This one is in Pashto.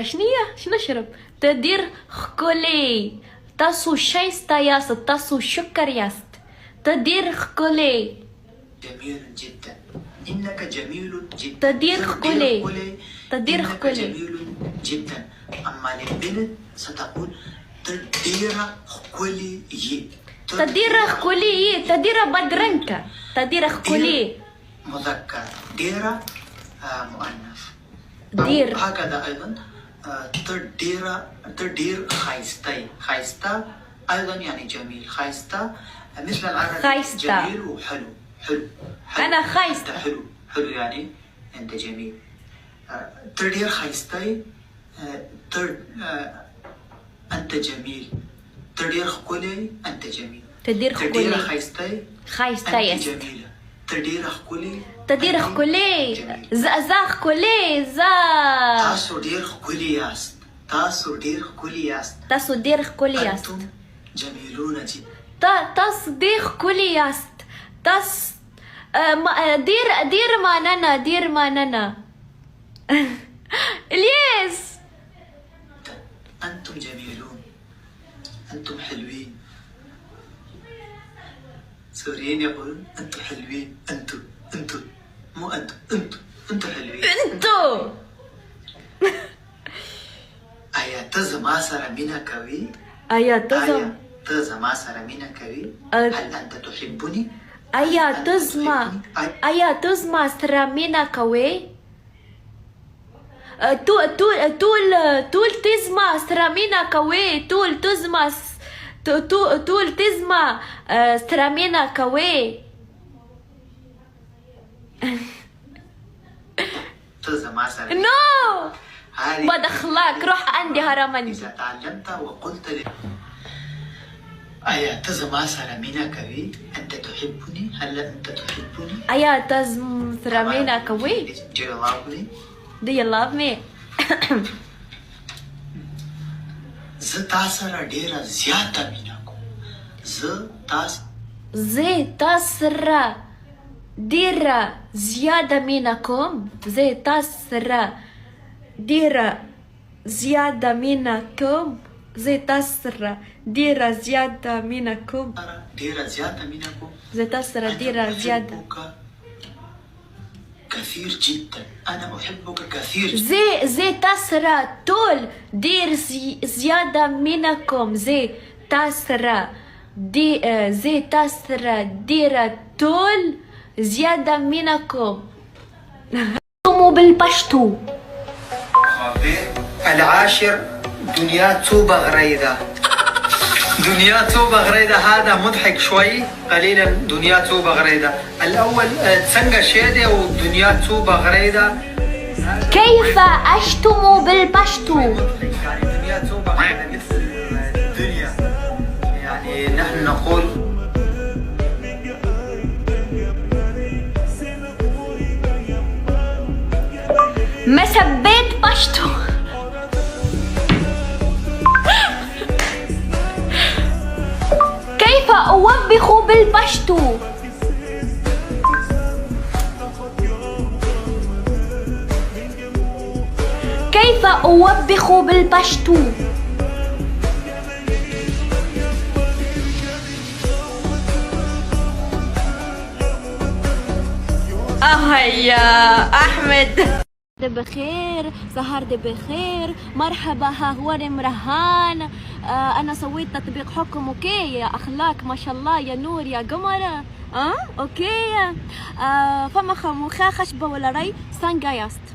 شنو نشرب؟ تدير خكولي تاسو شايستا ياست تاسو شكر ياست تدير خكولي. جميل جدا، إنك جميل جدا. تدير خكولي تدير إنك خكولي. جميل جدا. أما للبنت ستقول تدير خكولي. تدير خكولي تدير بدرنكا تدير خكولي مذكر، ديرة مؤنث. دير هكذا أيضا تدير خايستي. خايستا أيضا يعني جميل. خايستا مثل العربي خايستا. جميل وحلو. حلو. أنا خايستا. أنت حلو. حلو يعني أنت جميل. تدير خايستي أنت جميل. تدير خكولي أنت جميل. تدير تدير خكولي خايستي خايستا أنت ياست جميلة. تدير خكولي تدير أنت خكولي جميل. زا خكولي زا تاسو دير خكولي ياست. تاسو دير خكولي ياست. تاسو دير خكولي ياست أنتم جميلون جدا. تاس دير خكولي ياست تاس دير مانانا دير مانانا الياس. أنتم جميلون. أنتم حلوين. سوريين يقولون أنتم حلوين. أنتم مو أنتم حلوين. انتو أيا تزما سر منا كوي. ايا تزم تزما سر منا كوي. هل أنت تحبني؟ ايا تزما ايا تزما سرامينا كوي تول تزما سرامينا كوي تول تزما تول تزما سرامينا كوي. تزما سر نو هذه بدخلاك روح عندي هرمني. إذا تعلمت وقلت لي أيا تزما سر منا كوي. أنت تحبني؟ هل أنت تحبني؟ ايا تزم سرامينا كوي. Do you love me? Do you love me? زه تاسره ډیره زیاته مینه کوم. زي تاسرة ديرة زيادة منكم. زي تاسرة ديرة زيادة منكم. زي تاسرة ديرة زيادة منكم. ډیره زیاته مینه کوم. زي تاسرة ديرة زيادة. أحبك كثير جدا. أنا أحبك كثير. زي تاسرة طول دير زيادة منكم. زي تاسرة زي تاسرة ديرة طول زيادة منكم. مو بالبشتو. العاشر دنيا توبة غريدة. دنيا توبة غريدة هذا مضحك شوي قليلا. دنيا توبة غريدة الأول تسنقى شيدة ودنيا توبة غريدة. كيف أشتم بالبشتو؟ يعني دنيا توبة غريدة مثل الدنيا. يعني نحن نقول مسبيت بشتو. كيف أوبخ بالبشتو؟ كيف أوبخ بالبشتو؟ يا أحمد بخير. سهر بخير. مرحبا ها هو مرهان. أنا سويت تطبيق حكم. أوكي يا أخلاق ما شاء الله يا نور يا قمر. أوكي فما خموخا خشبة ولا ري سانجايست.